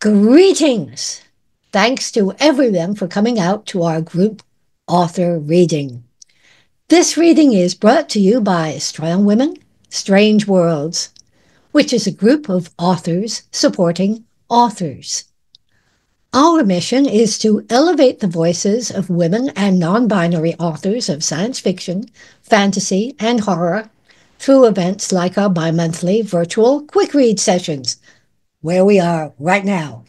Greetings! Thanks to everyone for coming out to our group author reading. This reading is brought to you by Strong Women, Strange Worlds, which is a group of authors supporting authors. Our mission is to elevate the voices of women and non-binary authors of science fiction, fantasy, and horror through events like our bi-monthly virtual quick read sessions, where we are right now.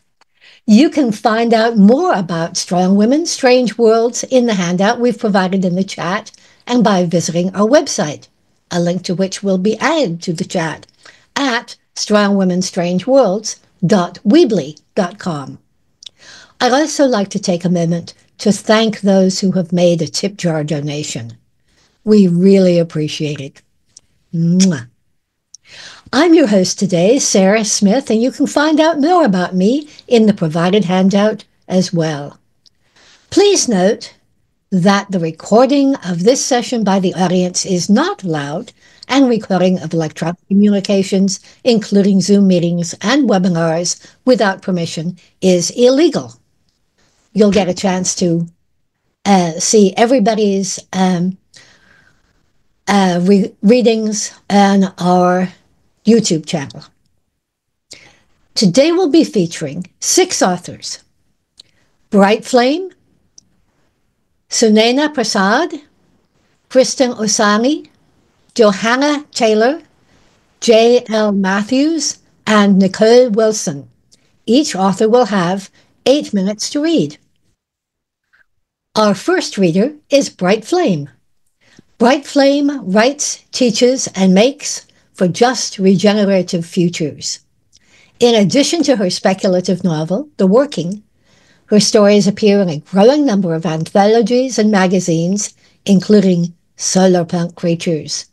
You can find out more about Strong Women, Strange Worlds in the handout we've provided in the chat and by visiting our website, a link to which will be added to the chat at strongwomenstrangeworlds.weebly.com. I'd also like to take a moment to thank those who have made a tip jar donation. We really appreciate it. Mwah. I'm your host today, Sarah Smith, and you can find out more about me in the provided handout as well. Please note that the recording of this session by the audience is not allowed, and recording of electronic communications, including Zoom meetings and webinars without permission, is illegal. You'll get a chance to see everybody's readings on our YouTube channel. Today we'll be featuring 6 authors: Bright Flame, Sunaina Prasad, Kristen Osani, Johanna Taylor, J.L. Matthews, and Nicole Wilson. Each author will have 8 minutes to read. Our first reader is Bright Flame. Bright Flame writes, teaches, and makes for just regenerative futures. In addition to her speculative novel, The Working, her stories appear in a growing number of anthologies and magazines, including Solarpunk Creatures.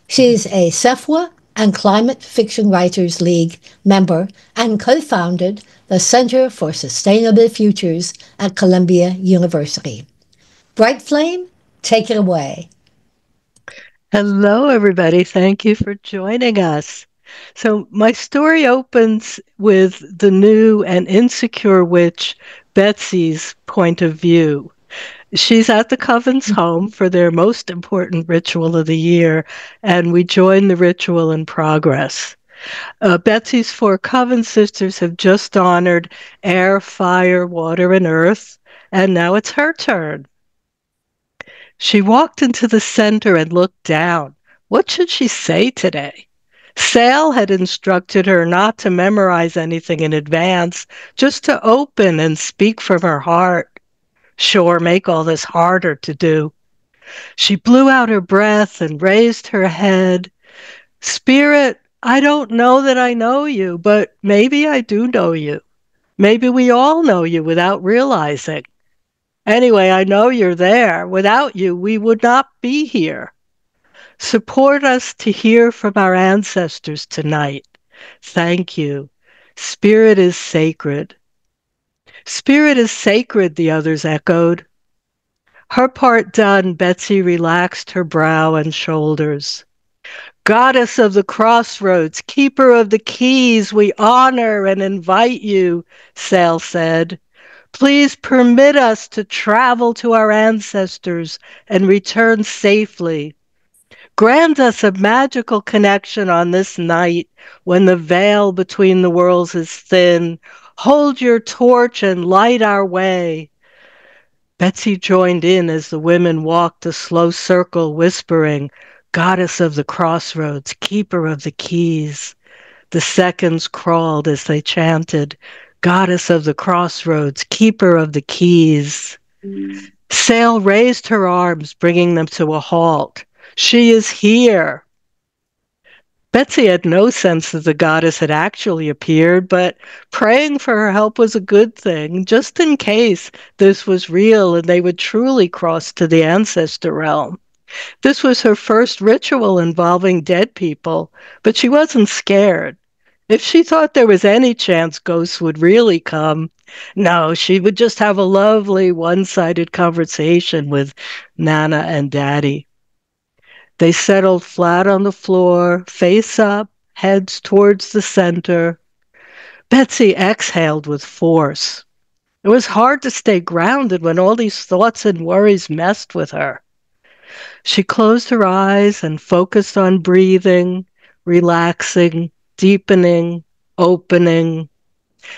She's a SFWA and Climate Fiction Writers League member and co-founded the Center for Sustainable Futures at Columbia University. Bright Flame, take it away. Hello, everybody. Thank you for joining us. So my story opens with the new and insecure witch, Betsy's point of view. She's at the Coven's home for their most important ritual of the year, and we join the ritual in progress. Betsy's 4 Coven sisters have just honored air, fire, water, and earth, and now it's her turn. She walked into the center and looked down. What should she say today? Sale had instructed her not to memorize anything in advance, just to open and speak from her heart. Sure, make all this harder to do. She blew out her breath and raised her head. Spirit, I don't know that I know you, but maybe I do know you. Maybe we all know you without realizing. Anyway, I know you're there. Without you, we would not be here. Support us to hear from our ancestors tonight. Thank you. Spirit is sacred. Spirit is sacred, the others echoed. Her part done, Betsy relaxed her brow and shoulders. Goddess of the crossroads, keeper of the keys, we honor and invite you, Sale said. Please permit us to travel to our ancestors and return safely. Grant us a magical connection on this night when the veil between the worlds is thin. Hold your torch and light our way. Betsy joined in as the women walked a slow circle, whispering, Goddess of the crossroads, keeper of the keys. The seconds crawled as they chanted, Goddess of the crossroads, keeper of the keys. Sale raised her arms, bringing them to a halt. She is here. Betsy had no sense that the goddess had actually appeared, but praying for her help was a good thing, just in case this was real and they would truly cross to the ancestor realm. This was her first ritual involving dead people, but she wasn't scared. If she thought there was any chance ghosts would really come, no, she would just have a lovely one-sided conversation with Nana and Daddy. They settled flat on the floor, face up, heads towards the center. Betsy exhaled with force. It was hard to stay grounded when all these thoughts and worries messed with her. She closed her eyes and focused on breathing, relaxing, deepening, opening.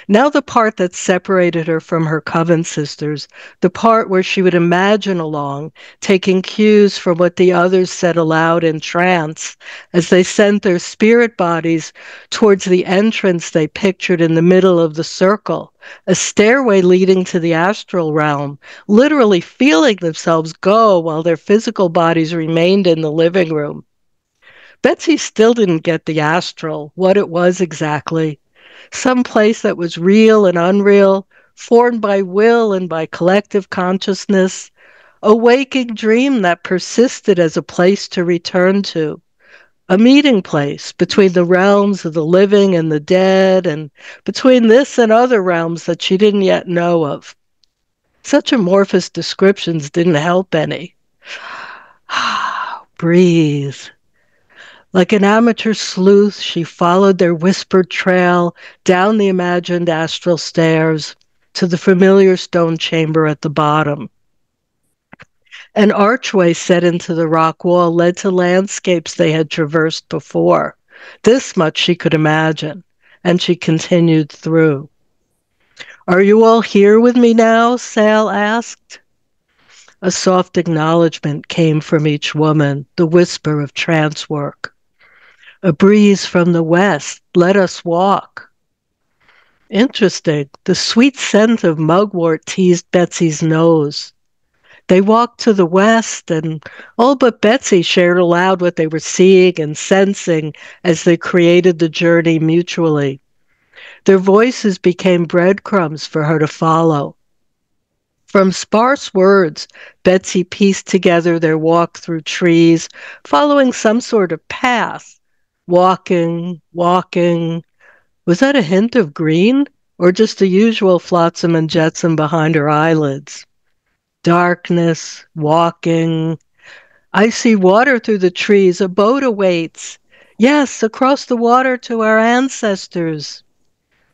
Now the part that separated her from her coven sisters, the part where she would imagine along, taking cues from what the others said aloud in trance as they sent their spirit bodies towards the entrance they pictured in the middle of the circle, a stairway leading to the astral realm, literally feeling themselves go while their physical bodies remained in the living room. Betsy still didn't get the astral, what it was exactly. Some place that was real and unreal, formed by will and by collective consciousness, a waking dream that persisted as a place to return to, a meeting place between the realms of the living and the dead, and between this and other realms that she didn't yet know of. Such amorphous descriptions didn't help any. Breathe. Like an amateur sleuth, she followed their whispered trail down the imagined astral stairs to the familiar stone chamber at the bottom. An archway set into the rock wall led to landscapes they had traversed before. This much she could imagine, and she continued through. "Are you all here with me now?" Sal asked. A soft acknowledgement came from each woman, the whisper of trance work. "A breeze from the west. Let us walk." Interesting. The sweet scent of mugwort teased Betsy's nose. They walked to the west, and all but Betsy shared aloud what they were seeing and sensing as they created the journey mutually. Their voices became breadcrumbs for her to follow. From sparse words, Betsy pieced together their walk through trees, following some sort of path. Walking, walking. Was that a hint of green, or just the usual flotsam and jetsam behind her eyelids? Darkness, walking. "I see water through the trees. A boat awaits. Yes, across the water to our ancestors."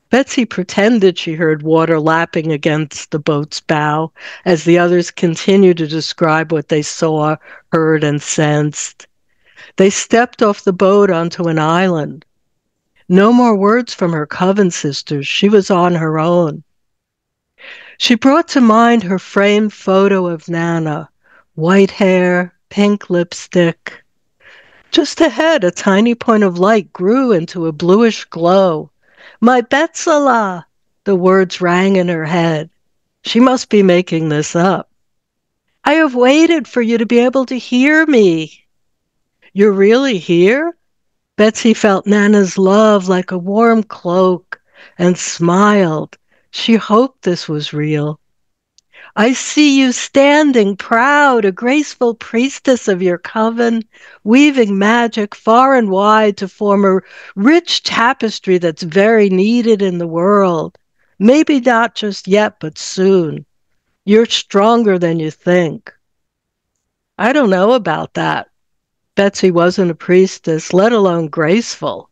Betsy pretended she heard water lapping against the boat's bow as the others continued to describe what they saw, heard, and sensed. They stepped off the boat onto an island. No more words from her coven sisters. She was on her own. She brought to mind her framed photo of Nana, white hair, pink lipstick. Just ahead, a tiny point of light grew into a bluish glow. "My Betsala!" The words rang in her head. She must be making this up. "I have waited for you to be able to hear me." "You're really here?" Betsy felt Nana's love like a warm cloak and smiled. She hoped this was real. "I see you standing proud, a graceful priestess of your coven, weaving magic far and wide to form a rich tapestry that's very needed in the world. Maybe not just yet, but soon. You're stronger than you think." "I don't know about that." Betsy wasn't a priestess, let alone graceful,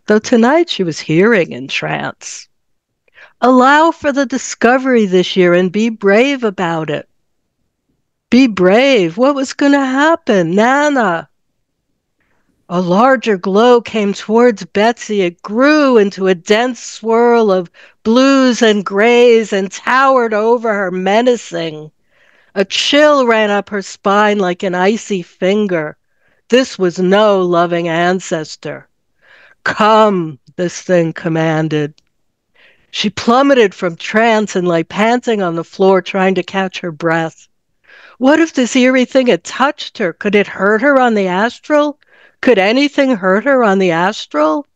though tonight she was hearing in trance. "Allow for the discovery this year and be brave about it." Be brave? What was going to happen? Nana! A larger glow came towards Betsy. It grew into a dense swirl of blues and grays and towered over her, menacing. A chill ran up her spine like an icy finger. This was no loving ancestor. "Come," this thing commanded. She plummeted from trance and lay panting on the floor, trying to catch her breath. What if this eerie thing had touched her? Could it hurt her on the astral? Could anything hurt her on the astral?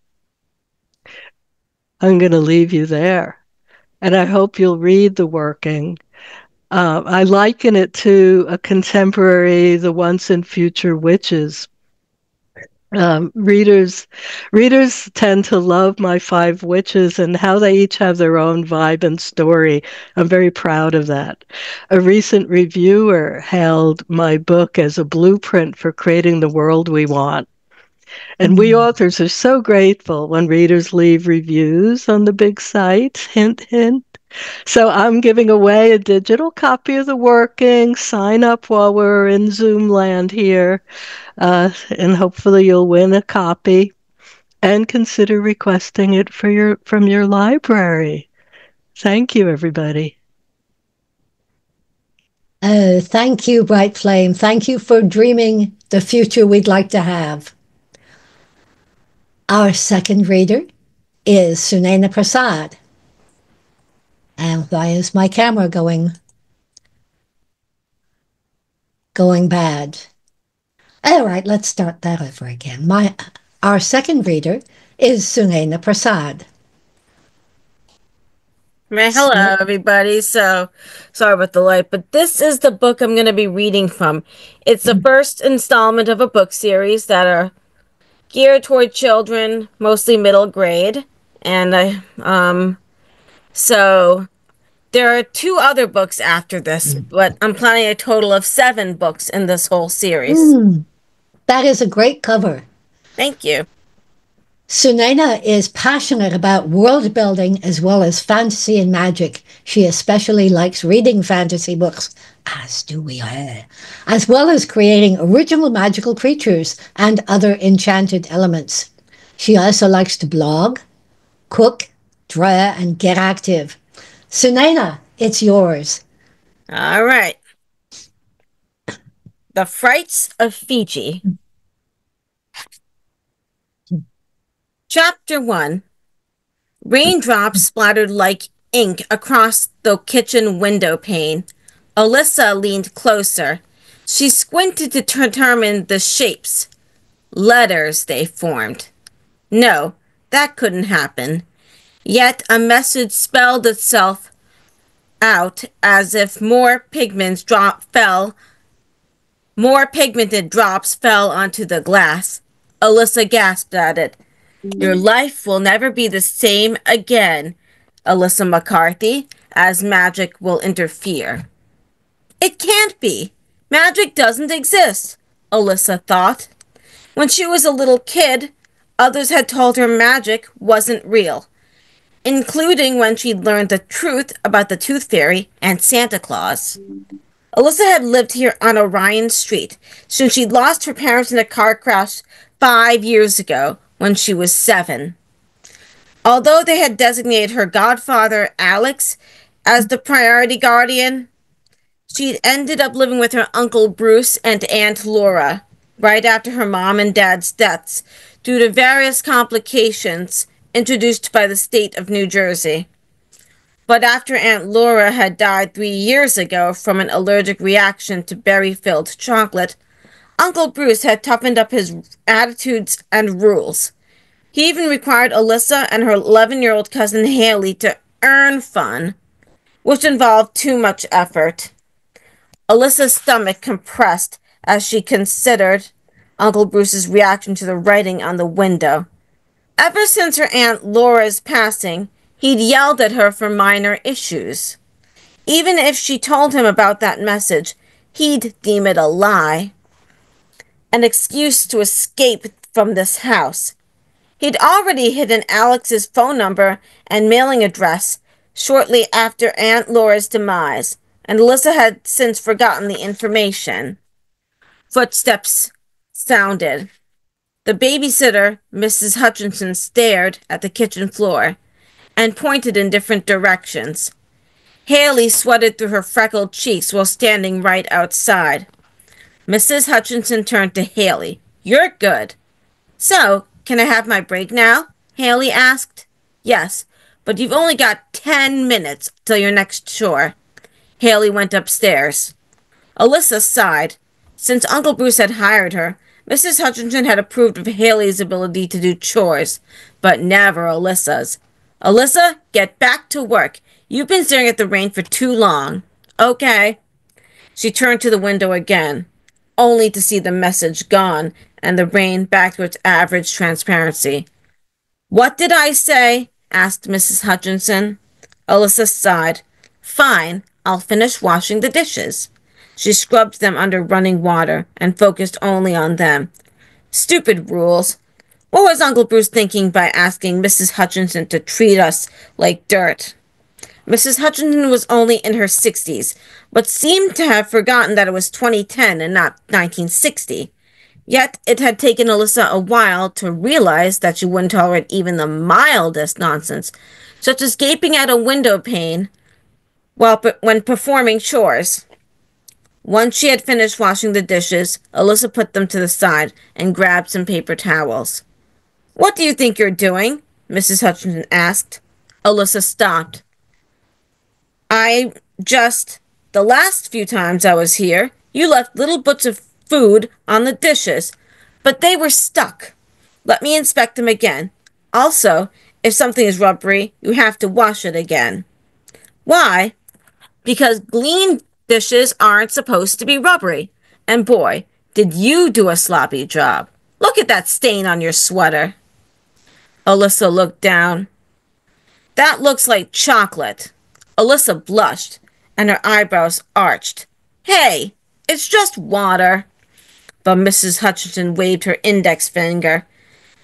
I'm going to leave you there, and I hope you'll read The Working. I liken it to a contemporary The Once and Future Witches. Readers tend to love my 5 witches and how they each have their own vibe and story. I'm very proud of that. A recent reviewer hailed my book as a blueprint for creating the world we want. And we authors are so grateful when readers leave reviews on the big site. Hint, hint. So I'm giving away a digital copy of the working. Sign up while we're in Zoom land here, and hopefully you'll win a copy. And consider requesting it from your library. Thank you, everybody. Oh, thank you, Bright Flame. Thank you for dreaming the future we'd like to have. Our second reader is Sunaina Prasad. And why is my camera going bad? All right, let's start that over again. Our second reader is Sunaina Prasad. Hello, everybody. So, sorry about the light, but this is the book I'm going to be reading from. It's the first installment of a book series that are geared toward children, mostly middle grade. And so there are 2 other books after this, but I'm planning a total of 7 books in this whole series. That is a great cover. Thank you. Sunaina is passionate about world building as well as fantasy and magic. She especially likes reading fantasy books, as do we all, as well as creating original magical creatures and other enchanted elements. She also likes to blog, cook, draw, and get active. Sunaina, it's yours. All right. The Frights of Fiji. Chapter 1. Raindrops splattered like ink across the kitchen window pane. Alyssa leaned closer. She squinted to determine the shapes. Letters they formed. No, that couldn't happen. Yet a message spelled itself out as if more pigmented drops fell onto the glass. Alyssa gasped at it. Your life will never be the same again, Alyssa McCarthy, as magic will interfere. It can't be. Magic doesn't exist, Alyssa thought. When she was a little kid, others had told her magic wasn't real, including when she'd learned the truth about the Tooth Fairy and Santa Claus. Alyssa had lived here on Orion Street since she'd lost her parents in a car crash 5 years ago when she was 7. Although they had designated her godfather, Alex, as the priority guardian, she'd ended up living with her Uncle Bruce and Aunt Laura right after her mom and dad's deaths due to various complications introduced by the state of New Jersey. But after Aunt Laura had died 3 years ago from an allergic reaction to berry-filled chocolate, Uncle Bruce had toughened up his attitudes and rules. He even required Alyssa and her 11-year-old cousin Haley to earn fun, which involved too much effort. Alyssa's stomach compressed as she considered Uncle Bruce's reaction to the writing on the window. Ever since her Aunt Laura's passing, he'd yelled at her for minor issues. Even if she told him about that message, he'd deem it a lie. An excuse to escape from this house. He'd already hidden Alex's phone number and mailing address shortly after Aunt Laura's demise, and Alyssa had since forgotten the information. Footsteps sounded. The babysitter, Mrs. Hutchinson, stared at the kitchen floor and pointed in different directions. Haley sweated through her freckled cheeks while standing right outside. Mrs. Hutchinson turned to Haley. You're good. So, can I have my break now? Haley asked. Yes, but you've only got 10 minutes till your next chore. Haley went upstairs. Alyssa sighed. Since Uncle Bruce had hired her, Mrs. Hutchinson had approved of Haley's ability to do chores, but never Alyssa's. Alyssa, get back to work. You've been staring at the rain for too long. Okay. She turned to the window again, only to see the message gone and the rain back to its average transparency. What did I say? Asked Mrs. Hutchinson. Alyssa sighed. Fine, I'll finish washing the dishes. She scrubbed them under running water and focused only on them. Stupid rules. What was Uncle Bruce thinking by asking Mrs. Hutchinson to treat us like dirt? Mrs. Hutchinson was only in her 60s, but seemed to have forgotten that it was 2010 and not 1960. Yet it had taken Alyssa a while to realize that she wouldn't tolerate even the mildest nonsense, such as gaping at a window pane when performing chores. Once she had finished washing the dishes, Alyssa put them to the side and grabbed some paper towels. "What do you think you're doing?" Mrs. Hutchinson asked. Alyssa stopped. "I just... The last few times I was here, you left little bits of food on the dishes, but they were stuck. Let me inspect them again. Also, if something is rubbery, you have to wash it again." "Why?" "Because clean dishes aren't supposed to be rubbery. And boy, did you do a sloppy job. Look at that stain on your sweater." Alyssa looked down. "That looks like chocolate." Alyssa blushed, and her eyebrows arched. "Hey, it's just water." But Mrs. Hutchinson waved her index finger.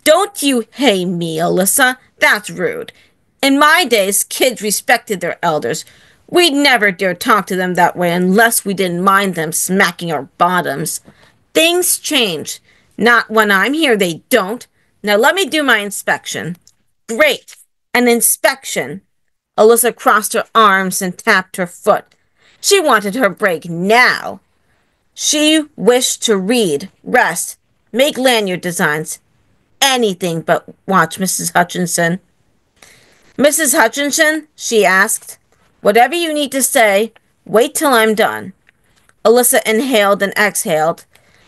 "Don't you hey me, Alyssa. That's rude. In my days, kids respected their elders. We'd never dare talk to them that way unless we didn't mind them smacking our bottoms. Things change. Not when I'm here, they don't. Now let me do my inspection." "Great! An inspection." Alyssa crossed her arms and tapped her foot. She wanted her break now. She wished to read, rest, make lanyard designs. Anything but watch Mrs. Hutchinson. "Mrs. Hutchinson," she asked, "whatever you need to say, wait till I'm done." Alyssa inhaled and exhaled.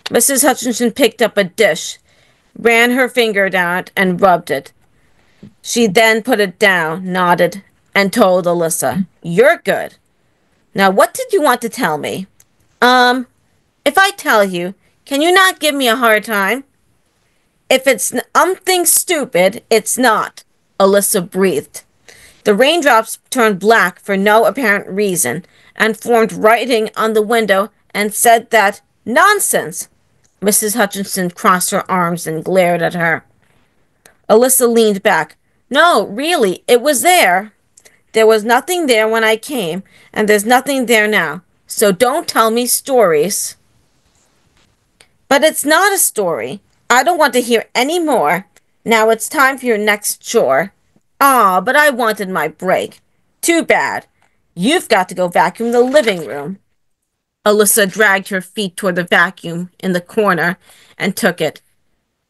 Mrs. Hutchinson picked up a dish, ran her finger down it, and rubbed it. She then put it down, nodded, and told Alyssa, "You're good. Now what did you want to tell me?" If I tell you, can you not give me a hard time?" "If it's something stupid, it's not," Alyssa breathed. The raindrops turned black for no apparent reason and formed writing on the window and said that, "Nonsense." Mrs. Hutchinson crossed her arms and glared at her. Alyssa leaned back. "No, really, it was there. There was nothing there when I came, and there's nothing there now. So don't tell me stories." "But it's not a story. I don't want to hear any more. Now it's time for your next chore." "Aw, but I wanted my break." "Too bad. You've got to go vacuum the living room." Alyssa dragged her feet toward the vacuum in the corner and took it.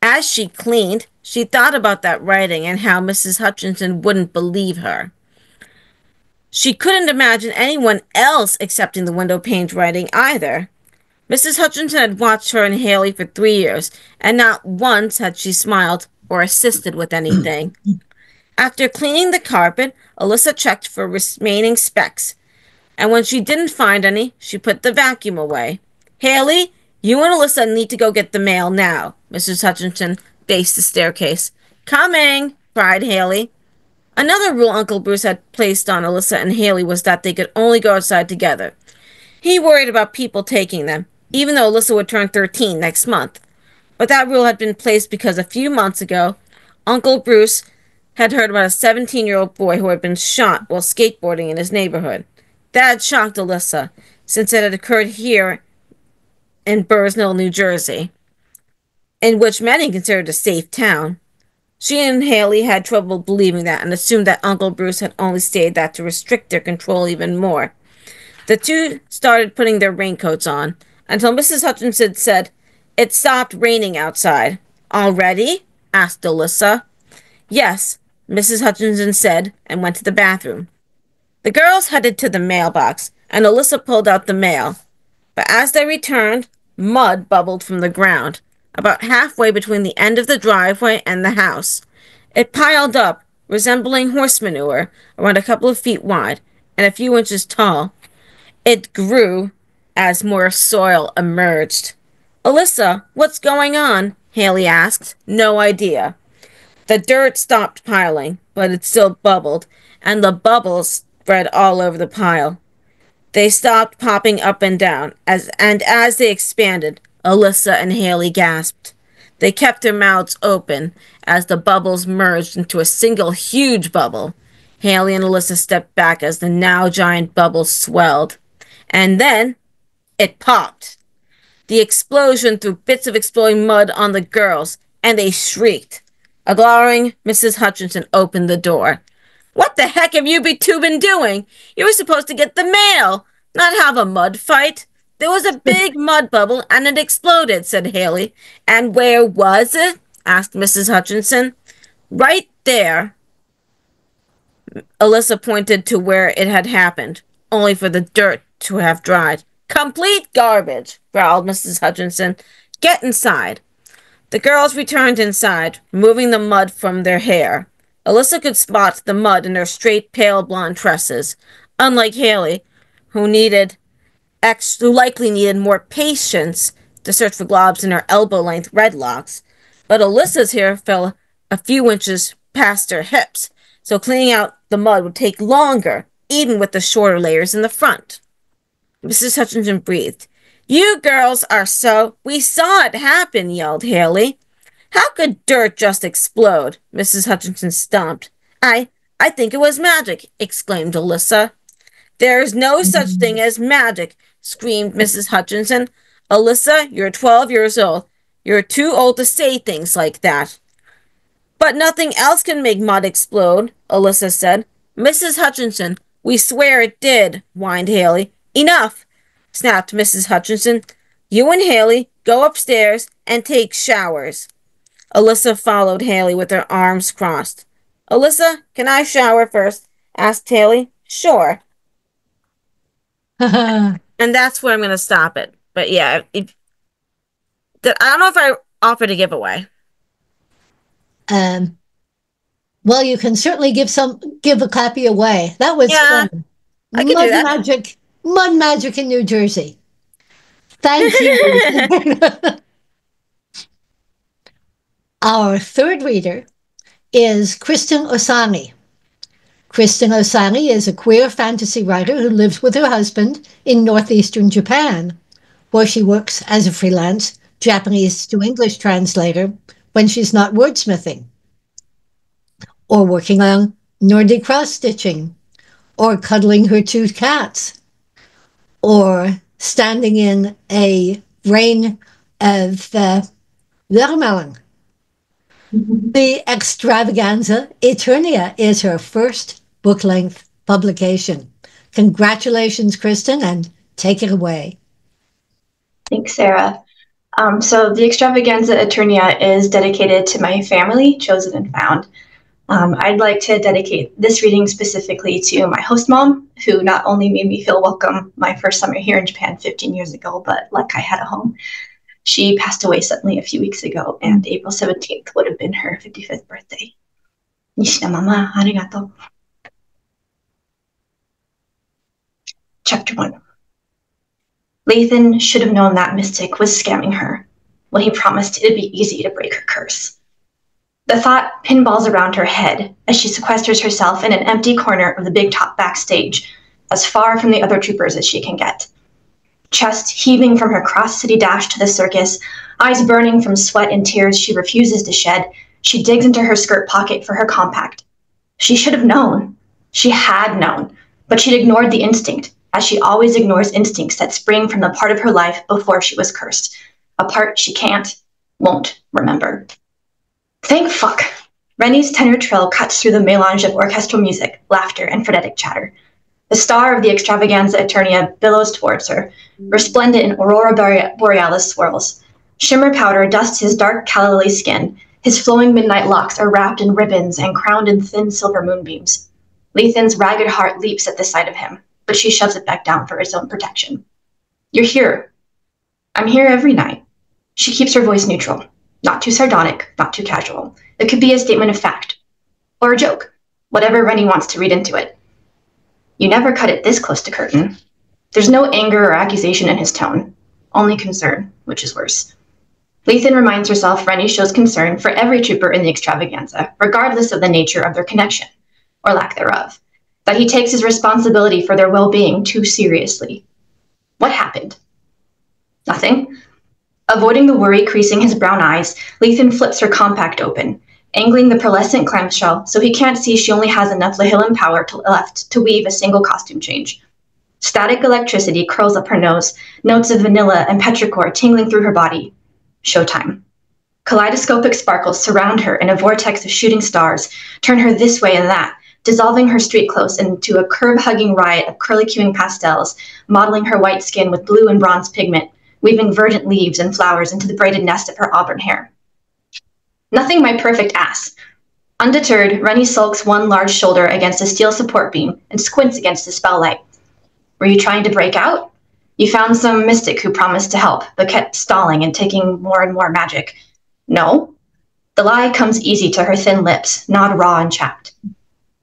As she cleaned, she thought about that writing and how Mrs. Hutchinson wouldn't believe her. She couldn't imagine anyone else accepting the window pane's writing either. Mrs. Hutchinson had watched her and Haley for 3 years, and not once had she smiled or assisted with anything. After cleaning the carpet, Alyssa checked for remaining specks, and when she didn't find any, she put the vacuum away. "Haley, you and Alyssa need to go get the mail now." Mrs. Hutchinson faced the staircase. "Coming!" cried Haley. Another rule Uncle Bruce had placed on Alyssa and Haley was that they could only go outside together. He worried about people taking them, even though Alyssa would turn 13 next month. But that rule had been placed because a few months ago, Uncle Bruce had heard about a 17-year-old boy who had been shot while skateboarding in his neighborhood. That had shocked Alyssa, since it had occurred here in Bursnell, New Jersey, in which many considered a safe town. She and Haley had trouble believing that and assumed that Uncle Bruce had only stated that to restrict their control even more. The two started putting their raincoats on, until Mrs. Hutchinson said, "It stopped raining outside." "Already?" asked Alyssa. "Yes," Mrs. Hutchinson said, and went to the bathroom. The girls headed to the mailbox, and Alyssa pulled out the mail. But as they returned, mud bubbled from the ground, about halfway between the end of the driveway and the house. It piled up, resembling horse manure, around a couple of feet wide and a few inches tall. It grew as more soil emerged. "Alyssa, what's going on?" Haley asked. "No idea." The dirt stopped piling, but it still bubbled, and the bubbles spread all over the pile. They stopped popping up and down, as they expanded, Alyssa and Haley gasped. They kept their mouths open as the bubbles merged into a single huge bubble. Haley and Alyssa stepped back as the now giant bubble swelled. And then it popped. The explosion threw bits of exploding mud on the girls, and they shrieked. A glowering Mrs. Hutchinson opened the door. "What the heck have you two been doing? You were supposed to get the mail, not have a mud fight." "There was a big mud bubble, and it exploded," said Haley. "And where was it?" asked Mrs. Hutchinson. "Right there." Alyssa pointed to where it had happened, only for the dirt to have dried. "Complete garbage," growled Mrs. Hutchinson. "Get inside." The girls returned inside, removing the mud from their hair. Alyssa could spot the mud in their straight, pale blonde tresses. Unlike Haley, who likely needed more patience to search for globs in her elbow-length red locks, but Alyssa's hair fell a few inches past her hips, so cleaning out the mud would take longer, even with the shorter layers in the front. Mrs. Hutchinson breathed. "You girls are so—" "We saw it happen," yelled Haley. "How could dirt just explode?" Mrs. Hutchinson stomped. I think it was magic," exclaimed Alyssa. "There's no such thing as magic," screamed Mrs. Hutchinson. "Alyssa, you're 12 years old. You're too old to say things like that." "But nothing else can make mud explode," Alyssa said. "Mrs. Hutchinson, we swear it did," whined Haley. "Enough," snapped Mrs. Hutchinson. "You and Haley go upstairs and take showers." Alyssa followed Haley with her arms crossed. "Alyssa, can I shower first?" asked Haley. "Sure." And that's where I'm going to stop it. But yeah, I don't know if I offered a giveaway. Well, you can certainly give a copy away. That was fun. I can do that. Mud Magic in New Jersey. Thank you. Our third reader is Kristen Osangi. Kristen Osangi is a queer fantasy writer who lives with her husband in northeastern Japan, where she works as a freelance Japanese to English translator when she's not wordsmithing, or working on Nordic cross-stitching, or cuddling her 2 cats, or standing in a rain of watermelon. The Extravaganza Eternia is her first book-length publication. Congratulations, Kristen, and take it away. Thanks, Sarah. So the Extravaganza Eternia is dedicated to my family, chosen and found. I'd like to dedicate this reading specifically to my host mom, who not only made me feel welcome my first summer here in Japan 15 years ago, but like I had a home. She passed away suddenly a few weeks ago, and April 17th would have been her 55th birthday. Nishina mama, arigato. Chapter 1. Lathan should have known that mystic was scamming her when he promised it'd be easy to break her curse. The thought pinballs around her head as she sequesters herself in an empty corner of the big top backstage, as far from the other troopers as she can get. Chest heaving from her cross-city dash to the circus, eyes burning from sweat and tears she refuses to shed, she digs into her skirt pocket for her compact. She should have known. She had known, but she'd ignored the instinct, as she always ignores instincts that spring from the part of her life before she was cursed, a part she won't remember. Thank fuck. Rennie's tenor trill cuts through the melange of orchestral music, laughter, and frenetic chatter. The star of the Extravaganza Eternia billows towards her, resplendent in aurora borealis swirls. Shimmer powder dusts his dark calla lily skin. His flowing midnight locks are wrapped in ribbons and crowned in thin silver moonbeams. Lathan's ragged heart leaps at the sight of him, but she shoves it back down for its own protection. You're here. I'm here every night. She keeps her voice neutral, not too sardonic, not too casual. It could be a statement of fact, or a joke, whatever Rennie wants to read into it. You never cut it this close to curtain. There's no anger or accusation in his tone, only concern, which is worse. Lathan reminds herself Rennie shows concern for every trooper in the Extravaganza, regardless of the nature of their connection, or lack thereof, that he takes his responsibility for their well-being too seriously. What happened? Nothing. Avoiding the worry creasing his brown eyes, Lethan flips her compact open, angling the pearlescent clamshell so he can't see she only has enough Lahillan power left to weave a single costume change. Static electricity curls up her nose, notes of vanilla and petrichor tingling through her body. Showtime. Kaleidoscopic sparkles surround her in a vortex of shooting stars, turn her this way and that, dissolving her street clothes into a curve-hugging riot of curlicuing pastels, modeling her white skin with blue and bronze pigment, weaving verdant leaves and flowers into the braided nest of her auburn hair. Nothing my perfect ass. Undeterred, Rennie sulks one large shoulder against a steel support beam and squints against the spell light. Were you trying to break out? You found some mystic who promised to help, but kept stalling and taking more and more magic. No? The lie comes easy to her thin lips, not raw and chapped.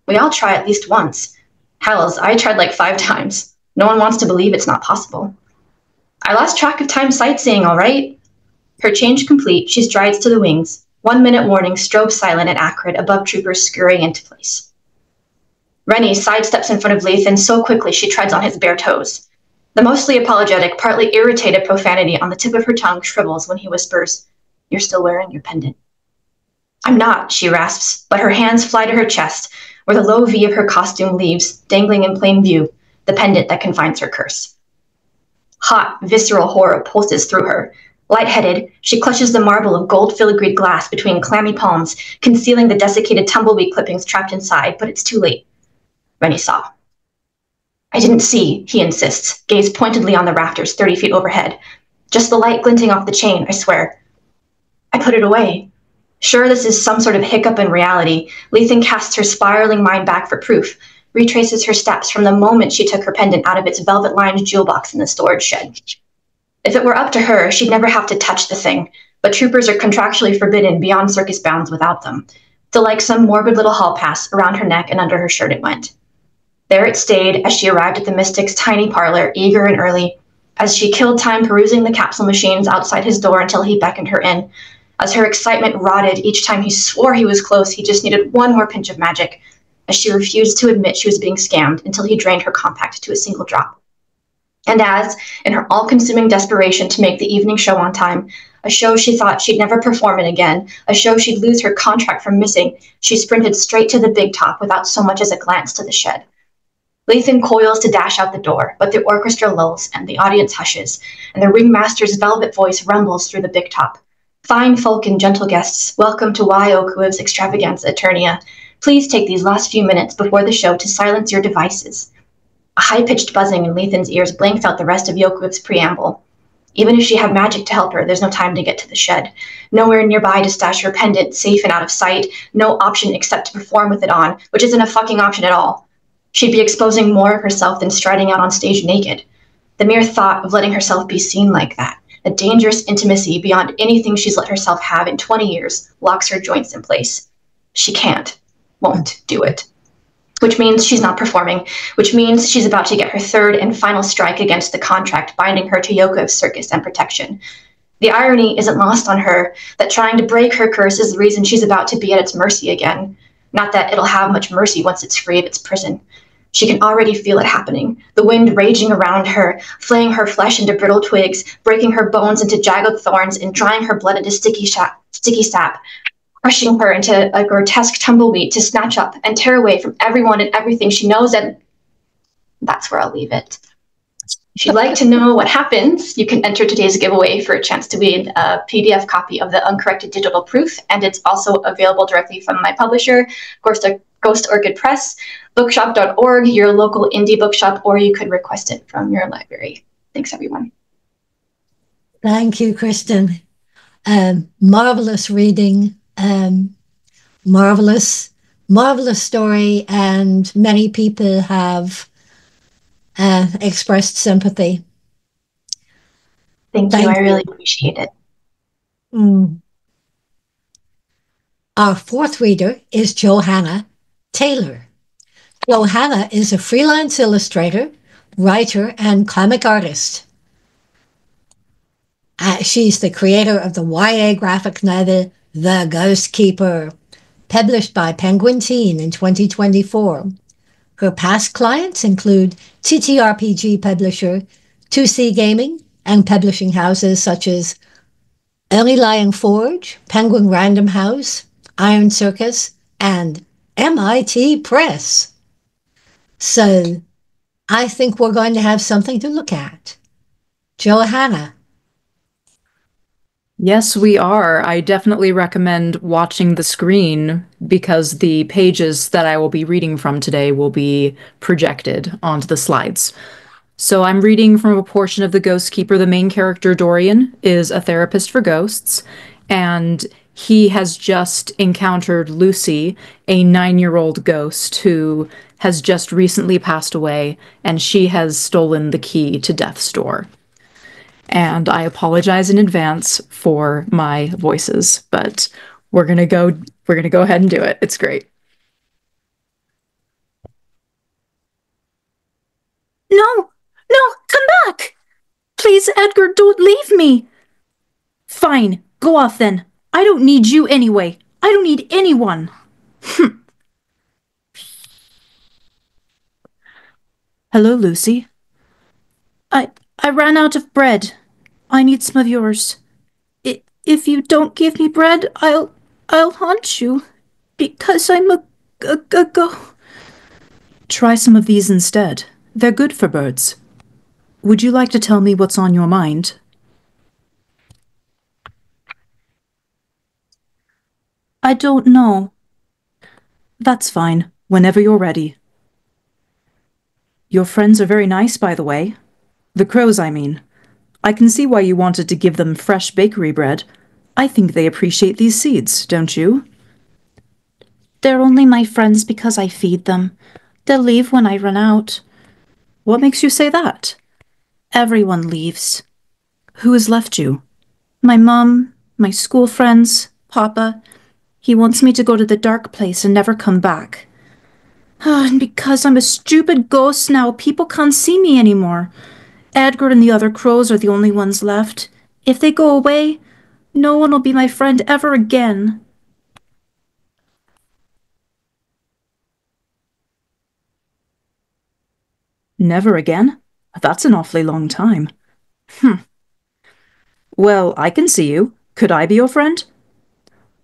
We all try at least once. Hells, I tried like 5 times. No one wants to believe it's not possible. I lost track of time sightseeing, all right? Her change complete, she strides to the wings. 1-minute warning, strobe silent and acrid, above troopers scurrying into place. Rennie sidesteps in front of Lethan so quickly she treads on his bare toes. The mostly apologetic, partly irritated profanity on the tip of her tongue shrivels when he whispers, "You're still wearing your pendant." "I'm not," she rasps, but her hands fly to her chest, where the low V of her costume leaves, dangling in plain view, the pendant that confines her curse. Hot, visceral horror pulses through her. Lightheaded, she clutches the marble of gold filigreed glass between clammy palms, concealing the desiccated tumbleweed clippings trapped inside, but it's too late. Rennie saw. "I didn't see," he insists, gaze pointedly on the rafters 30 feet overhead. "Just the light glinting off the chain, I swear. I put it away." Sure this is some sort of hiccup in reality, Lethan casts her spiraling mind back for proof, retraces her steps from the moment she took her pendant out of its velvet-lined jewel box in the storage shed. If it were up to her, she'd never have to touch the thing, but troopers are contractually forbidden beyond circus bounds without them. So like some morbid little hall pass, around her neck and under her shirt it went. There it stayed as she arrived at the Mystic's tiny parlor, eager and early, as she killed time perusing the capsule machines outside his door until he beckoned her in. As her excitement rotted each time he swore he was close, he just needed one more pinch of magic, as she refused to admit she was being scammed until he drained her compact to a single drop. And as, in her all-consuming desperation to make the evening show on time, a show she thought she'd never perform in again, a show she'd lose her contract from missing, she sprinted straight to the big top without so much as a glance to the shed. Lethan coils to dash out the door, but the orchestra lulls and the audience hushes, and the ringmaster's velvet voice rumbles through the big top. "Fine folk and gentle guests, welcome to Y. Okuiv's Extravaganza Eternia. Please take these last few minutes before the show to silence your devices." A high-pitched buzzing in Lethan's ears blanked out the rest of Yokuiv's preamble. Even if she had magic to help her, there's no time to get to the shed. Nowhere nearby to stash her pendant, safe and out of sight. No option except to perform with it on, which isn't a fucking option at all. She'd be exposing more of herself than striding out on stage naked. The mere thought of letting herself be seen like that, a dangerous intimacy beyond anything she's let herself have in 20 years, locks her joints in place. She can't, won't do it. Which means she's not performing, which means she's about to get her third and final strike against the contract binding her to Yokuiv's circus and protection. The irony isn't lost on her that trying to break her curse is the reason she's about to be at its mercy again. Not that it'll have much mercy once it's free of its prison. She can already feel it happening, the wind raging around her, flaying her flesh into brittle twigs, breaking her bones into jagged thorns, and drying her blood into sticky sap, crushing her into a grotesque tumbleweed to snatch up and tear away from everyone and everything she knows, and that's where I'll leave it. If you'd like to know what happens, you can enter today's giveaway for a chance to win a PDF copy of the uncorrected digital proof, and it's also available directly from my publisher, Ghost Orchid Press, bookshop.org, your local indie bookshop, or you could request it from your library. Thanks, everyone. Thank you, Kristen. Marvelous reading, marvelous story, and many people have expressed sympathy. Thank you. I really appreciate it. Our fourth reader is Johanna Taylor. Johanna is a freelance illustrator, writer, and comic artist. She's the creator of the YA graphic novel The Ghost Keeper, published by Penguin Teen in 2024. Her past clients include TTRPG publisher 2C Gaming and publishing houses such as Early Lying Forge, Penguin Random House, Iron Circus, and MIT Press. So I think we're going to have something to look at. Johanna. Yes, we are. I definitely recommend watching the screen because the pages that I will be reading from today will be projected onto the slides. So I'm reading from a portion of The Ghost Keeper. The main character, Dorian, is a therapist for ghosts, and he has just encountered Lucy, a 9-year-old ghost who has just recently passed away, and she has stolen the key to Death's Door. And I apologize in advance for my voices, but we're gonna go ahead and do it. It's great. No, come back! Please, Edgar, don't leave me! Fine, go off then. I don't need you anyway. I don't need anyone. Hello, Lucy. I ran out of bread. I need some of yours. If you don't give me bread, I'll haunt you. Because I'm a go. Try some of these instead. They're good for birds. Would you like to tell me what's on your mind? I don't know. That's fine. Whenever you're ready. Your friends are very nice, by the way. The crows, I mean. I can see why you wanted to give them fresh bakery bread. I think they appreciate these seeds, don't you? They're only my friends because I feed them. They'll leave when I run out. What makes you say that? Everyone leaves. Who has left you? My mum, my school friends, Papa. He wants me to go to the dark place and never come back. And because I'm a stupid ghost now, people can't see me anymore. Edgar and the other crows are the only ones left. If they go away, no one will be my friend ever again. Never again? That's an awfully long time. Well, I can see you. Could I be your friend?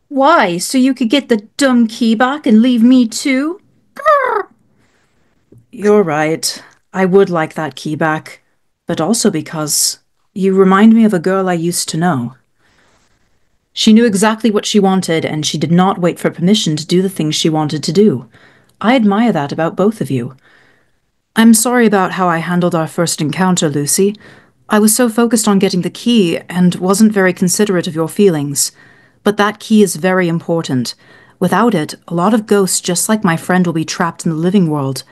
Why, so you could get the dumb key back and leave me too? You're right. I would like that key back. But also because you remind me of a girl I used to know. She knew exactly what she wanted, and she did not wait for permission to do the things she wanted to do. I admire that about both of you. I'm sorry about how I handled our first encounter, Lucy. I was so focused on getting the key and wasn't very considerate of your feelings. But that key is very important. Without it, a lot of ghosts just like my friend will be trapped in the living world.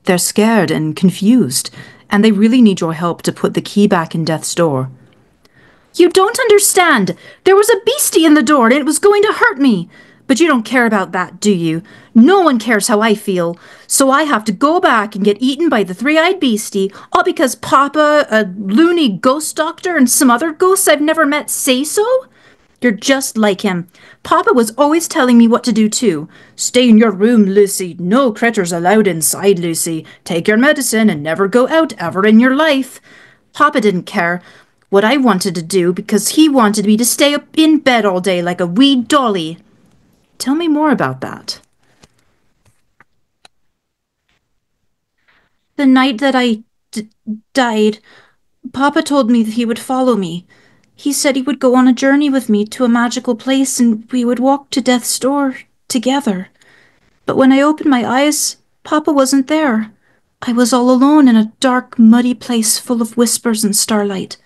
They're scared and confused, and they really need your help to put the key back in Death's Door. You don't understand! There was a beastie in the door and it was going to hurt me! But you don't care about that, do you? No one cares how I feel. So I have to go back and get eaten by the three-eyed beastie, all because Papa, a loony ghost doctor, and some other ghosts I've never met say so? You're just like him. Papa was always telling me what to do too. Stay in your room, Lucy. No critters allowed inside, Lucy. Take your medicine and never go out ever in your life. Papa didn't care what I wanted to do because he wanted me to stay up in bed all day like a wee dolly. Tell me more about that. The night that I died, Papa told me that he would follow me. He said he would go on a journey with me to a magical place and we would walk to Death's Door together. But when I opened my eyes, Papa wasn't there. I was all alone in a dark, muddy place full of whispers and starlight.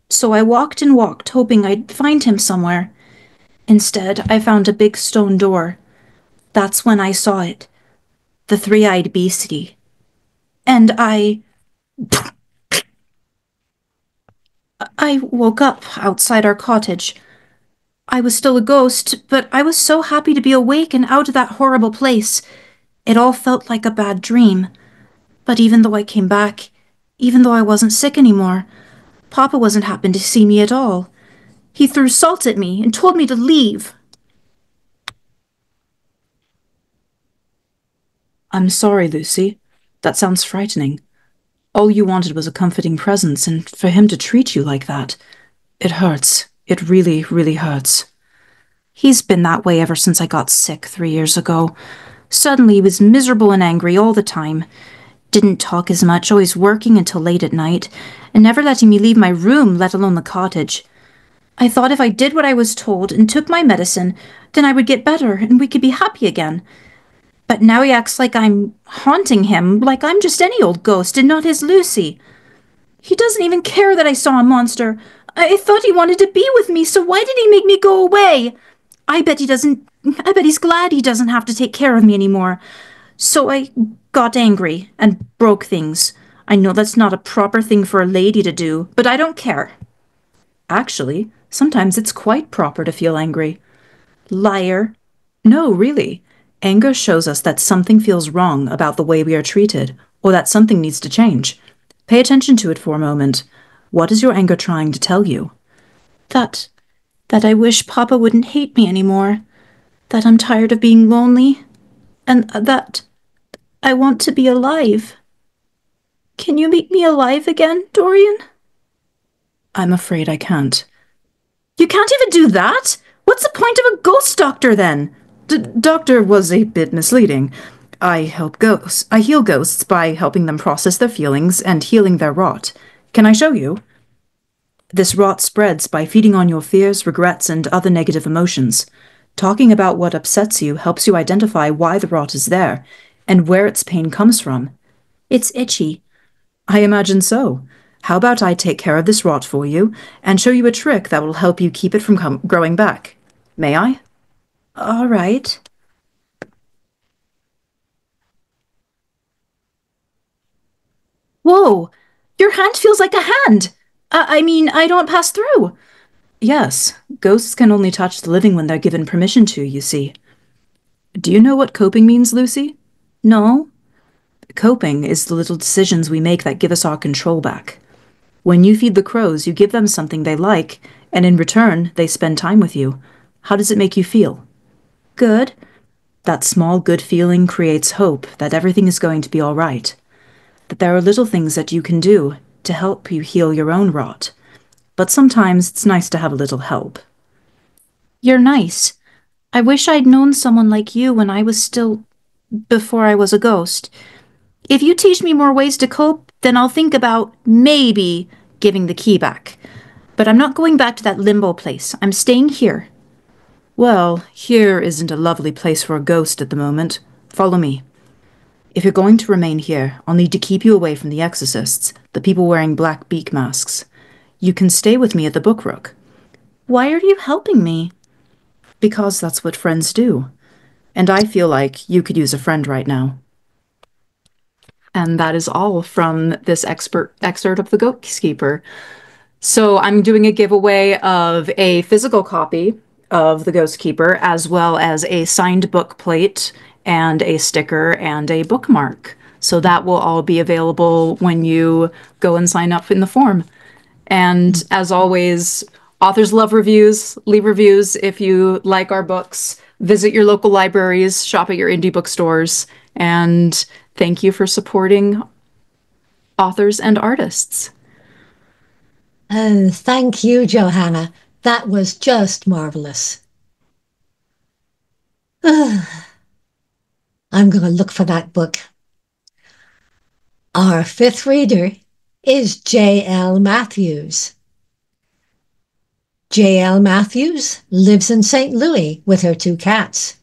So I walked and walked, hoping I'd find him somewhere. Instead, I found a big stone door. That's when I saw it. The three-eyed beastie. And I woke up outside our cottage. I was still a ghost, but I was so happy to be awake and out of that horrible place. It all felt like a bad dream. But even though I came back, even though I wasn't sick anymore, Papa wasn't happy to see me at all. He threw salt at me and told me to leave. I'm sorry, Lucy. That sounds frightening. All you wanted was a comforting presence, and for him to treat you like that, it hurts. It really, really hurts. He's been that way ever since I got sick 3 years ago. Suddenly he was miserable and angry all the time. Didn't talk as much, always working until late at night, and never letting me leave my room, let alone the cottage. I thought if I did what I was told and took my medicine, then I would get better and we could be happy again. But now he acts like I'm haunting him, like I'm just any old ghost and not his Lucy. He doesn't even care that I saw a monster. I thought he wanted to be with me, so why did he make me go away? I bet he's glad he doesn't have to take care of me anymore. So I got angry and broke things. I know that's not a proper thing for a lady to do, but I don't care. Actually, sometimes it's quite proper to feel angry. Liar. No, really. Anger shows us that something feels wrong about the way we are treated, or that something needs to change. Pay attention to it for a moment. What is your anger trying to tell you? That I wish Papa wouldn't hate me anymore. That I'm tired of being lonely. And that I want to be alive. Can you make me alive again, Dorian? I'm afraid I can't. You can't even do that? What's the point of a ghost doctor, then? Doctor was a bit misleading. I heal ghosts by helping them process their feelings and healing their rot. Can I show you? This rot spreads by feeding on your fears, regrets, and other negative emotions. Talking about what upsets you helps you identify why the rot is there and where its pain comes from. It's itchy. I imagine so. How about I take care of this rot for you and show you a trick that will help you keep it from growing back? May I? All right. Whoa! Your hand feels like a hand! I don't pass through. Yes, ghosts can only touch the living when they're given permission to, you see. Do you know what coping means, Lucy? No. Coping is the little decisions we make that give us our control back. When you feed the crows, you give them something they like, and in return, they spend time with you. How does it make you feel? Good. That small good feeling creates hope that everything is going to be all right. That there are little things that you can do to help you heal your own rot. But sometimes it's nice to have a little help. You're nice. I wish I'd known someone like you when I was before I was a ghost. If you teach me more ways to cope, then I'll think about maybe giving the key back. But I'm not going back to that limbo place. I'm staying here. Well, here isn't a lovely place for a ghost at the moment. Follow me. If you're going to remain here, I'll need to keep you away from the exorcists, the people wearing black beak masks. You can stay with me at the Book Rook. Why are you helping me? Because that's what friends do. And I feel like you could use a friend right now. And that is all from this excerpt of The Ghost Keeper. So I'm doing a giveaway of a physical copy of The Ghost Keeper, as well as a signed book plate and a sticker and a bookmark. So that will all be available when you go and sign up in the form. And as always, authors love reviews. Leave reviews if you like our books. Visit your local libraries, shop at your indie bookstores, and thank you for supporting authors and artists. Oh, thank you, Johanna. That was just marvelous. I'm going to look for that book. Our fifth reader is J.L. Matthews. J.L. Matthews lives in St. Louis with her 2 cats.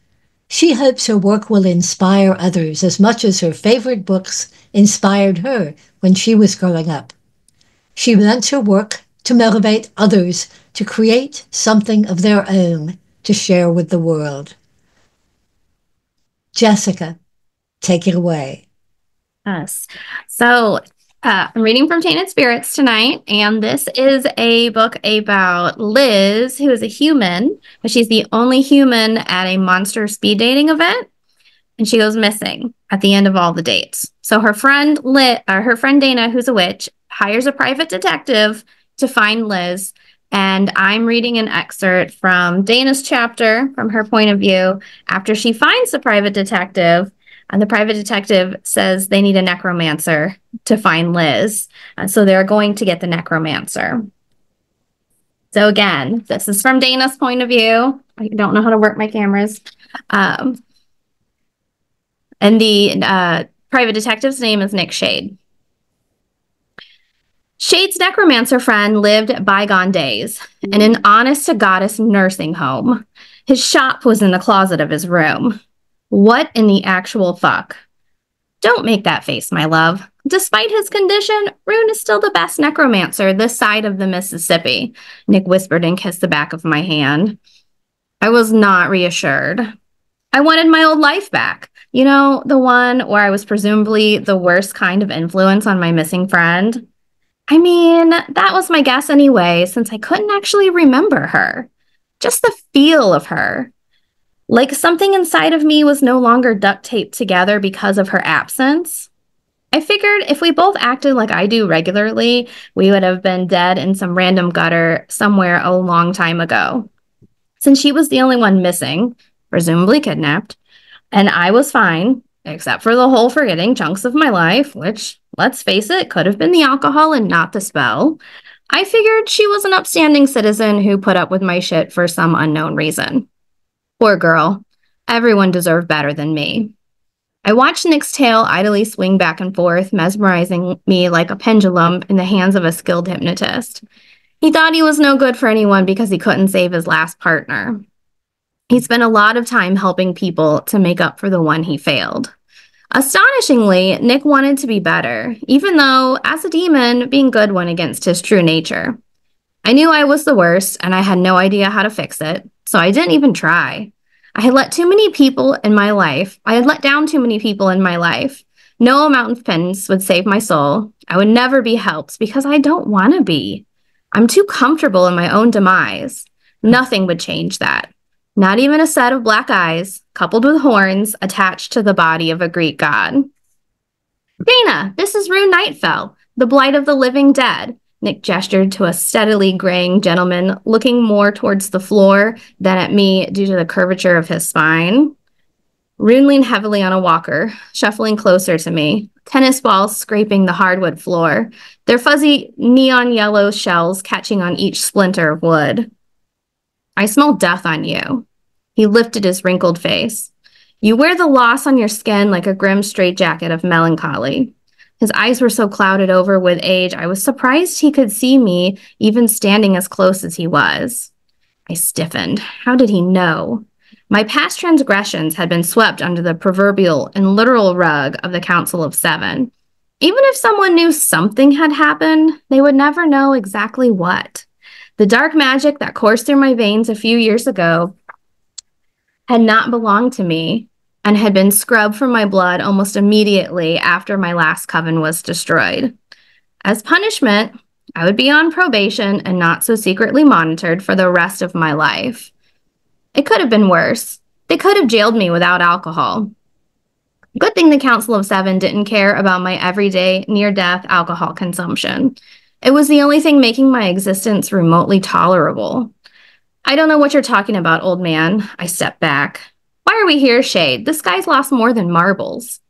She hopes her work will inspire others as much as her favorite books inspired her when she was growing up. She wants her work to motivate others to create something of their own to share with the world. Jessica, take it away. Yes. So I'm reading from Tainted Spirits tonight, and this is a book about Liz, who is a human, but she's the only human at a monster speed dating event, and she goes missing at the end of all the dates. So her friend Dana, who's a witch, hires a private detective to find Liz, and I'm reading an excerpt from Dana's chapter from her point of view after she finds the private detective. And the private detective says they need a necromancer to find Liz. So they're going to get the necromancer. So again, this is from Dana's point of view. I don't know how to work my cameras. And the private detective's name is Nick Shade. Shade's necromancer friend lived bygone days in an honest-to-goddess nursing home. His shop was in the closet of his room. What in the actual fuck? Don't make that face, my love. Despite his condition, Rune is still the best necromancer this side of the Mississippi, Nick whispered and kissed the back of my hand. I was not reassured. I wanted my old life back. You know, the one where I was presumably the worst kind of influence on my missing friend. I mean, that was my guess anyway, since I couldn't actually remember her. Just the feel of her. Like something inside of me was no longer duct taped together because of her absence. I figured if we both acted like I do regularly, we would have been dead in some random gutter somewhere a long time ago. Since she was the only one missing, presumably kidnapped, and I was fine, except for the whole forgetting chunks of my life, which, let's face it, could have been the alcohol and not the spell, I figured she was an upstanding citizen who put up with my shit for some unknown reason. Poor girl. Everyone deserved better than me. I watched Nick's tail idly swing back and forth, mesmerizing me like a pendulum in the hands of a skilled hypnotist. He thought he was no good for anyone because he couldn't save his last partner. He spent a lot of time helping people to make up for the one he failed. Astonishingly, Nick wanted to be better, even though, as a demon, being good went against his true nature. I knew I was the worst, and I had no idea how to fix it, so I didn't even try. I had let down too many people in my life. No amount of penance would save my soul. I would never be helped because I don't want to be. I'm too comfortable in my own demise. Nothing would change that. Not even a set of black eyes, coupled with horns, attached to the body of a Greek god. Dana, this is Rune Nightfell, the blight of the living dead. Nick gestured to a steadily graying gentleman, looking more towards the floor than at me due to the curvature of his spine. Rune leaned heavily on a walker, shuffling closer to me, tennis balls scraping the hardwood floor, their fuzzy neon yellow shells catching on each splinter of wood. I smell death on you. He lifted his wrinkled face. You wear the loss on your skin like a grim straitjacket of melancholy. His eyes were so clouded over with age, I was surprised he could see me, even standing as close as he was. I stiffened. How did he know? My past transgressions had been swept under the proverbial and literal rug of the Council of Seven. Even if someone knew something had happened, they would never know exactly what. The dark magic that coursed through my veins a few years ago had not belonged to me, and had been scrubbed from my blood almost immediately after my last coven was destroyed. As punishment, I would be on probation and not so secretly monitored for the rest of my life. It could have been worse. They could have jailed me without alcohol. Good thing the Council of Seven didn't care about my everyday, near-death alcohol consumption. It was the only thing making my existence remotely tolerable. I don't know what you're talking about, old man. I stepped back. Why are we here, Shade? This guy's lost more than marbles.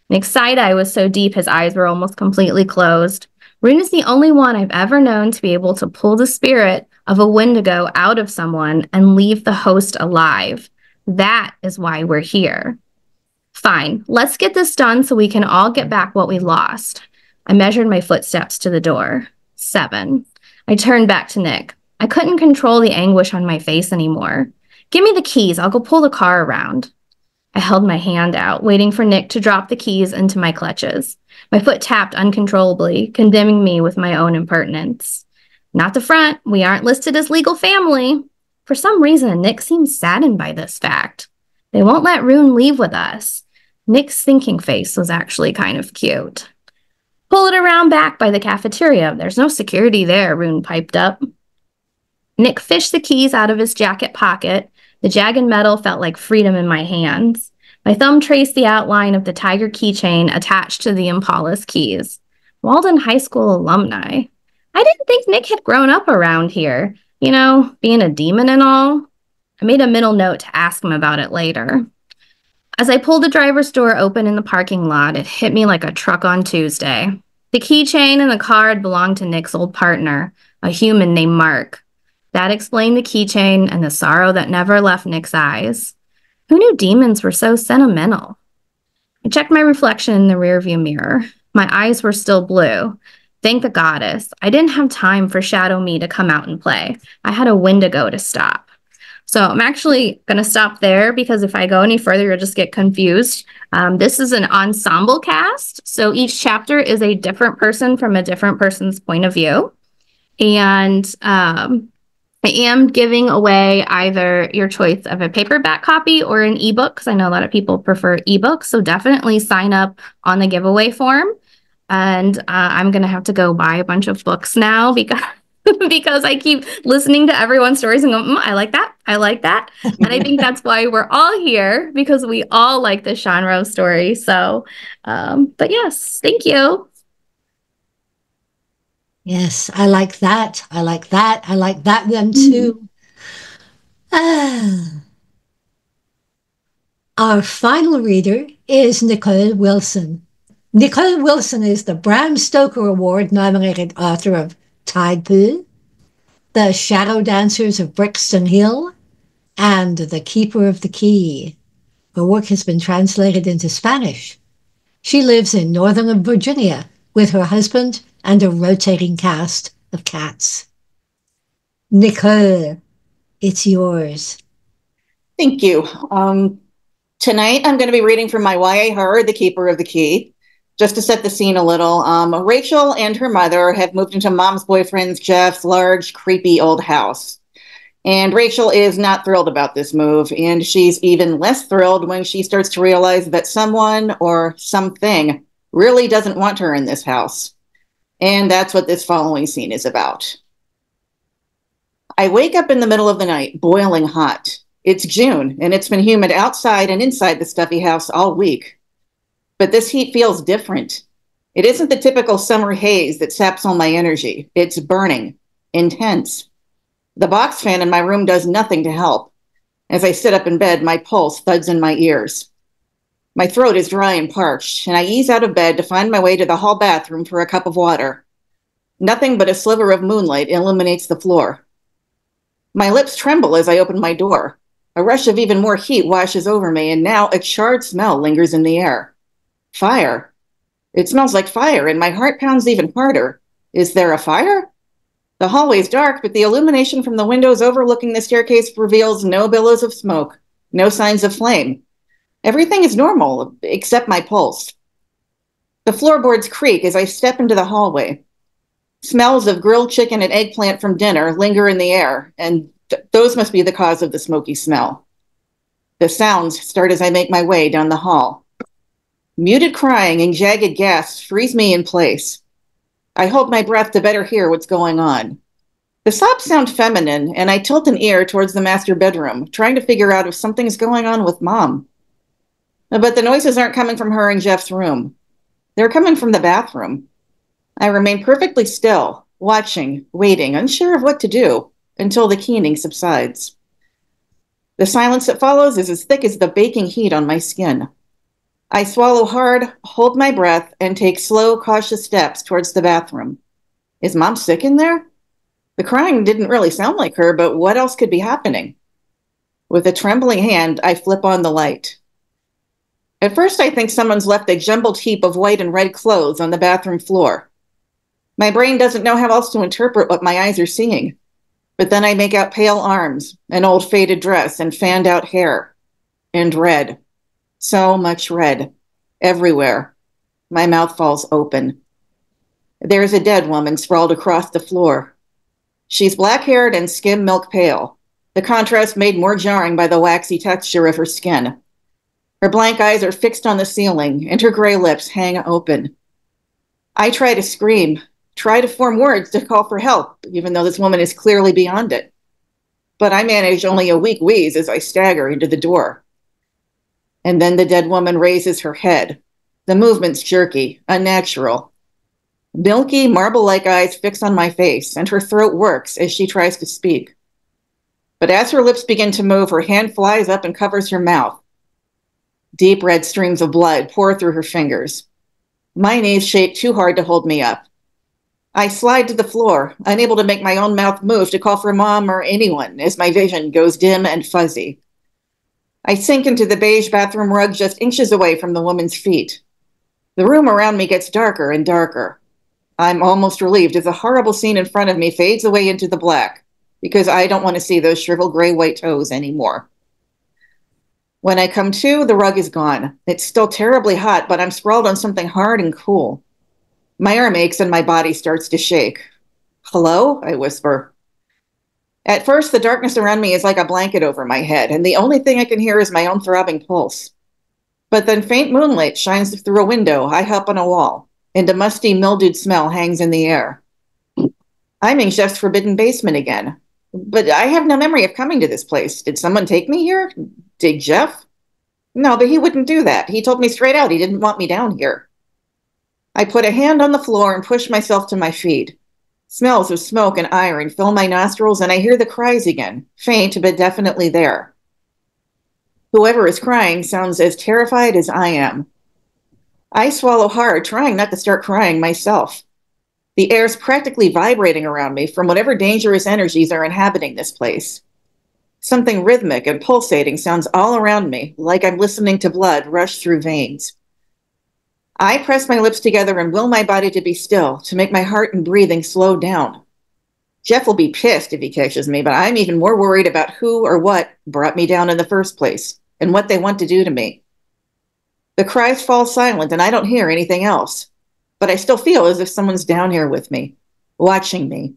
Nick's side-eye was so deep his eyes were almost completely closed. Rune is the only one I've ever known to be able to pull the spirit of a Wendigo out of someone and leave the host alive. That is why we're here. Fine, let's get this done so we can all get back what we lost. I measured my footsteps to the door. 7. I turned back to Nick. I couldn't control the anguish on my face anymore. Give me the keys. I'll go pull the car around. I held my hand out, waiting for Nick to drop the keys into my clutches. My foot tapped uncontrollably, condemning me with my own impertinence. Not the front. We aren't listed as legal family. For some reason, Nick seemed saddened by this fact. They won't let Rune leave with us. Nick's thinking face was actually kind of cute. Pull it around back by the cafeteria. There's no security there, Rune piped up. Nick fished the keys out of his jacket pocket. The jagged metal felt like freedom in my hands. My thumb traced the outline of the tiger keychain attached to the Impala's keys. Walden High School alumni. I didn't think Nick had grown up around here. You know, being a demon and all. I made a mental note to ask him about it later. As I pulled the driver's door open in the parking lot, it hit me like a truck on Tuesday. The keychain and the card belonged to Nick's old partner, a human named Mark. That explained the keychain and the sorrow that never left Nick's eyes. Who knew demons were so sentimental? I checked my reflection in the rearview mirror. My eyes were still blue. Thank the goddess. I didn't have time for Shadow Me to come out and play. I had a Wendigo to stop. So I'm actually going to stop there because if I go any further, you'll just get confused. This is an ensemble cast. So each chapter is a different person from a different person's point of view. And I am giving away either your choice of a paperback copy or an ebook, because I know a lot of people prefer ebooks. So definitely sign up on the giveaway form. And I'm going to have to go buy a bunch of books now because because I keep listening to everyone's stories and go, I like that. I like that. And I think that's why we're all here, because we all like the genre of story. So, but yes, thank you. Yes, I like that. I like that. I like that one too. Our final reader is Nicole Wilson. Nicole Wilson is the Bram Stoker Award-nominated author of Tide Pool, The Shadow Dancers of Brixton Hill, and The Keeper of the Key. Her work has been translated into Spanish. She lives in Northern Virginia with her husband and a rotating cast of cats. Nicole, it's yours. Thank you. Tonight I'm going to be reading from my YA horror, The Keeper of the Key. Just to set the scene a little, Rachel and her mother have moved into mom's boyfriend Jeff's large, creepy old house. And Rachel is not thrilled about this move, and she's even less thrilled when she starts to realize that someone or something really doesn't want her in this house. And that's what this following scene is about. I wake up in the middle of the night, boiling hot. It's June, and it's been humid outside and inside the stuffy house all week. But this heat feels different. It isn't the typical summer haze that saps all my energy. It's burning, intense. The box fan in my room does nothing to help. As I sit up in bed, my pulse thuds in my ears. My throat is dry and parched, and I ease out of bed to find my way to the hall bathroom for a cup of water. Nothing but a sliver of moonlight illuminates the floor. My lips tremble as I open my door. A rush of even more heat washes over me, and now a charred smell lingers in the air. Fire. It smells like fire, and my heart pounds even harder. Is there a fire? The hallway is dark, but the illumination from the windows overlooking the staircase reveals no billows of smoke, no signs of flame. Everything is normal, except my pulse. The floorboards creak as I step into the hallway. Smells of grilled chicken and eggplant from dinner linger in the air, and those must be the cause of the smoky smell. The sounds start as I make my way down the hall. Muted crying and jagged gasps freeze me in place. I hold my breath to better hear what's going on. The sobs sound feminine, and I tilt an ear towards the master bedroom, trying to figure out if something's going on with Mom. But the noises aren't coming from her in Jeff's room. They're coming from the bathroom. I remain perfectly still, watching, waiting, unsure of what to do, until the keening subsides. The silence that follows is as thick as the baking heat on my skin. I swallow hard, hold my breath, and take slow, cautious steps towards the bathroom. Is Mom sick in there? The crying didn't really sound like her, but what else could be happening? With a trembling hand, I flip on the light. At first, I think someone's left a jumbled heap of white and red clothes on the bathroom floor. My brain doesn't know how else to interpret what my eyes are seeing. But then I make out pale arms, an old faded dress, and fanned out hair. And red. So much red. Everywhere. My mouth falls open. There's a dead woman sprawled across the floor. She's black-haired and skim milk pale, the contrast made more jarring by the waxy texture of her skin. Her blank eyes are fixed on the ceiling, and her gray lips hang open. I try to scream, try to form words to call for help, even though this woman is clearly beyond it. But I manage only a weak wheeze as I stagger into the door. And then the dead woman raises her head. The movement's jerky, unnatural. Milky, marble-like eyes fix on my face, and her throat works as she tries to speak. But as her lips begin to move, her hand flies up and covers her mouth. Deep red streams of blood pour through her fingers. My knees shake too hard to hold me up. I slide to the floor, unable to make my own mouth move to call for Mom or anyone as my vision goes dim and fuzzy. I sink into the beige bathroom rug just inches away from the woman's feet. The room around me gets darker and darker. I'm almost relieved as the horrible scene in front of me fades away into the black, because I don't want to see those shriveled gray-white toes anymore. When I come to, the rug is gone. It's still terribly hot, but I'm sprawled on something hard and cool. My arm aches and my body starts to shake. "Hello?" I whisper. At first, the darkness around me is like a blanket over my head, and the only thing I can hear is my own throbbing pulse. But then faint moonlight shines through a window high up on a wall, and a musty, mildewed smell hangs in the air. I'm in Jeff's forbidden basement again. But I have no memory of coming to this place. Did someone take me here? Did Jeff? No, but he wouldn't do that. He told me straight out he didn't want me down here. I put a hand on the floor and push myself to my feet. Smells of smoke and iron fill my nostrils, and I hear the cries again, faint but definitely there. Whoever is crying sounds as terrified as I am. I swallow hard, trying not to start crying myself. The air's practically vibrating around me from whatever dangerous energies are inhabiting this place. Something rhythmic and pulsating sounds all around me, like I'm listening to blood rush through veins. I press my lips together and will my body to be still, to make my heart and breathing slow down. Jeff will be pissed if he catches me, but I'm even more worried about who or what brought me down in the first place, and what they want to do to me. The cries fall silent, and I don't hear anything else. But I still feel as if someone's down here with me, watching me.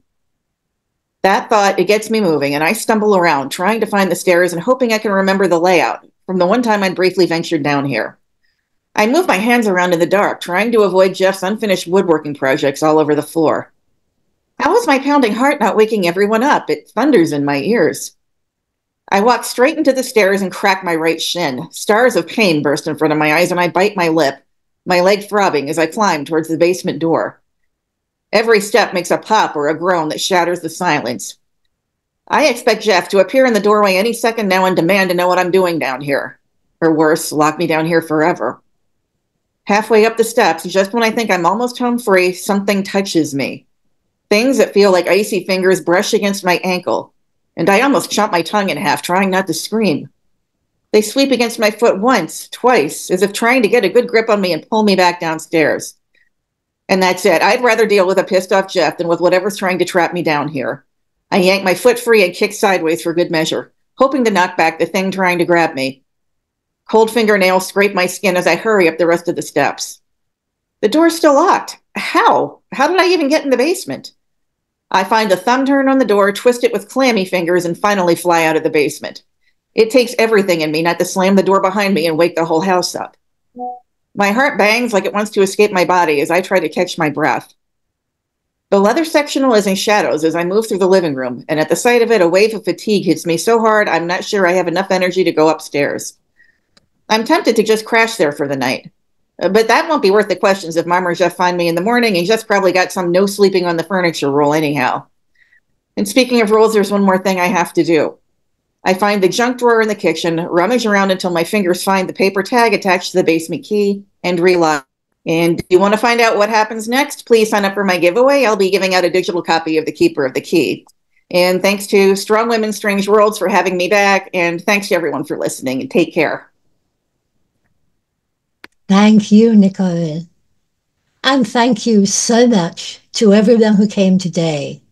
That thought, it gets me moving, and I stumble around, trying to find the stairs and hoping I can remember the layout from the one time I'd briefly ventured down here. I move my hands around in the dark, trying to avoid Jeff's unfinished woodworking projects all over the floor. How is my pounding heart not waking everyone up? It thunders in my ears. I walk straight into the stairs and crack my right shin. Stars of pain burst in front of my eyes, and I bite my lip, my leg throbbing as I climb towards the basement door. Every step makes a pop or a groan that shatters the silence. I expect Jeff to appear in the doorway any second now and demand to know what I'm doing down here. Or worse, lock me down here forever. Halfway up the steps, just when I think I'm almost home free, something touches me. Things that feel like icy fingers brush against my ankle, and I almost chomp my tongue in half, trying not to scream. They sweep against my foot once, twice, as if trying to get a good grip on me and pull me back downstairs. And that's it. I'd rather deal with a pissed off Jeff than with whatever's trying to trap me down here. I yank my foot free and kick sideways for good measure, hoping to knock back the thing trying to grab me. Cold fingernails scrape my skin as I hurry up the rest of the steps. The door's still locked. How? How did I even get in the basement? I find the thumb turn on the door, twist it with clammy fingers, and finally fly out of the basement. It takes everything in me not to slam the door behind me and wake the whole house up. My heart bangs like it wants to escape my body as I try to catch my breath. The leather sectional is in shadows as I move through the living room, and at the sight of it, a wave of fatigue hits me so hard I'm not sure I have enough energy to go upstairs. I'm tempted to just crash there for the night. But that won't be worth the questions if Mom or Jeff find me in the morning, and Jeff's probably got some no sleeping on the furniture rule anyhow. And speaking of rules, there's one more thing I have to do. I find the junk drawer in the kitchen, rummage around until my fingers find the paper tag attached to the basement key, and relock. And if you want to find out what happens next, please sign up for my giveaway. I'll be giving out a digital copy of The Keeper of the Key. And thanks to Strong Women, Strange Worlds for having me back, and thanks to everyone for listening, and take care. Thank you, Nicole. And thank you so much to everyone who came today.